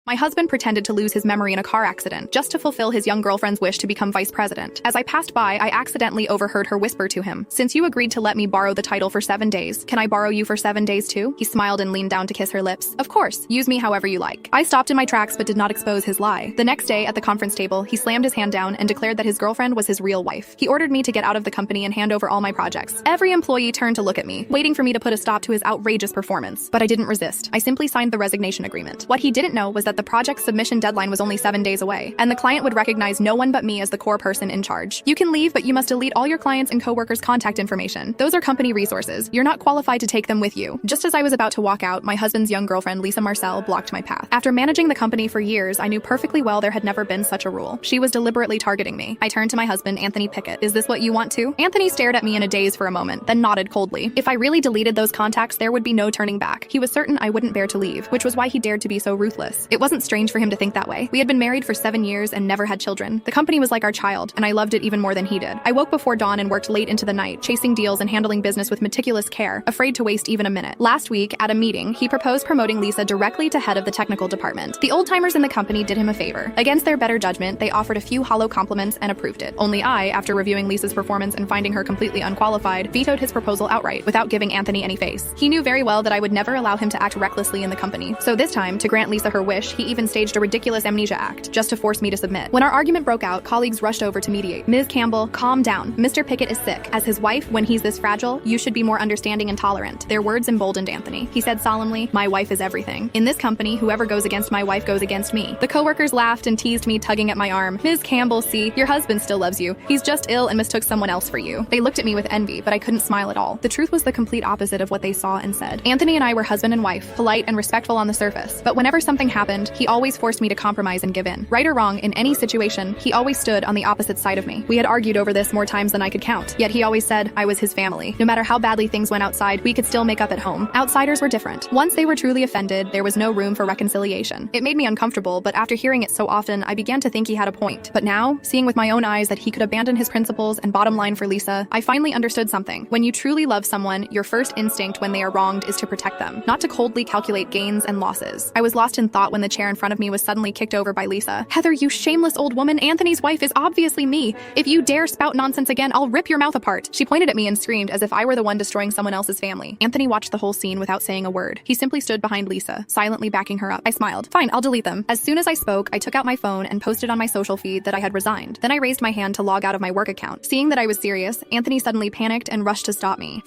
My husband pretended to lose his memory in a car accident just to fulfill his young girlfriend's wish to become vice president. As I passed by, I accidentally overheard her whisper to him, "Since you agreed to let me borrow the title for 7 days, can I borrow you for 7 days too?" He smiled and leaned down to kiss her lips. "Of course, use me however you like." I stopped in my tracks but did not expose his lie. The next day at the conference table, he slammed his hand down and declared that his girlfriend was his real wife. He ordered me to get out of the company and hand over all my projects. Every employee turned to look at me, waiting for me to put a stop to his outrageous performance. But I didn't resist. I simply signed the resignation agreement. What he didn't know was that the project submission deadline was only 7 days away, and the client would recognize no one but me as the core person in charge. "You can leave, but you must delete all your clients' and coworkers' contact information. Those are company resources. You're not qualified to take them with you." Just as I was about to walk out, my husband's young girlfriend, Lisa Marcel, blocked my path. After managing the company for years, I knew perfectly well there had never been such a rule. She was deliberately targeting me. I turned to my husband, Anthony Pickett. "Is this what you want too?" Anthony stared at me in a daze for a moment, then nodded coldly. If I really deleted those contacts, there would be no turning back. He was certain I wouldn't bear to leave, which was why he dared to be so ruthless. It wasn't strange for him to think that way. We had been married for 7 years and never had children. The company was like our child, and I loved it even more than he did. I woke before dawn and worked late into the night, chasing deals and handling business with meticulous care, afraid to waste even a minute. Last week, at a meeting, he proposed promoting Lisa directly to head of the technical department. The old-timers in the company did him a favor. Against their better judgment, they offered a few hollow compliments and approved it. Only I, after reviewing Lisa's performance and finding her completely unqualified, vetoed his proposal outright, without giving Anthony any face. He knew very well that I would never allow him to act recklessly in the company. So this time, to grant Lisa her wish, he even staged a ridiculous amnesia act, just to force me to submit. When our argument broke out, colleagues rushed over to mediate. "Ms. Campbell, calm down. Mr. Pickett is sick. As his wife, when he's this fragile, you should be more understanding and tolerant." Their words emboldened Anthony. He said solemnly, "My wife is everything. In this company, whoever goes against my wife goes against me." The coworkers laughed and teased me, tugging at my arm. "Ms. Campbell, see, your husband still loves you. He's just ill and mistook someone else for you." They looked at me with envy, but I couldn't smile at all. The truth was the complete opposite of what they saw and said. Anthony and I were husband and wife, polite and respectful on the surface. But whenever something happened, he always forced me to compromise and give in. Right or wrong, in any situation, he always stood on the opposite side of me. We had argued over this more times than I could count, yet he always said I was his family. No matter how badly things went outside, we could still make up at home. Outsiders were different. Once they were truly offended, there was no room for reconciliation. It made me uncomfortable, but after hearing it so often, I began to think he had a point. But now, seeing with my own eyes that he could abandon his principles and bottom line for Lisa, I finally understood something. When you truly love someone, your first instinct when they are wronged is to protect them, not to coldly calculate gains and losses. I was lost in thought when the chair in front of me was suddenly kicked over by Lisa. "Heather, you shameless old woman, Anthony's wife is obviously me. If you dare spout nonsense again, I'll rip your mouth apart." She pointed at me and screamed as if I were the one destroying someone else's family. Anthony watched the whole scene without saying a word. He simply stood behind Lisa, silently backing her up. I smiled. "Fine, I'll delete them." As soon as I spoke, I took out my phone and posted on my social feed that I had resigned. Then I raised my hand to log out of my work account. Seeing that I was serious, Anthony suddenly panicked and rushed to stop me.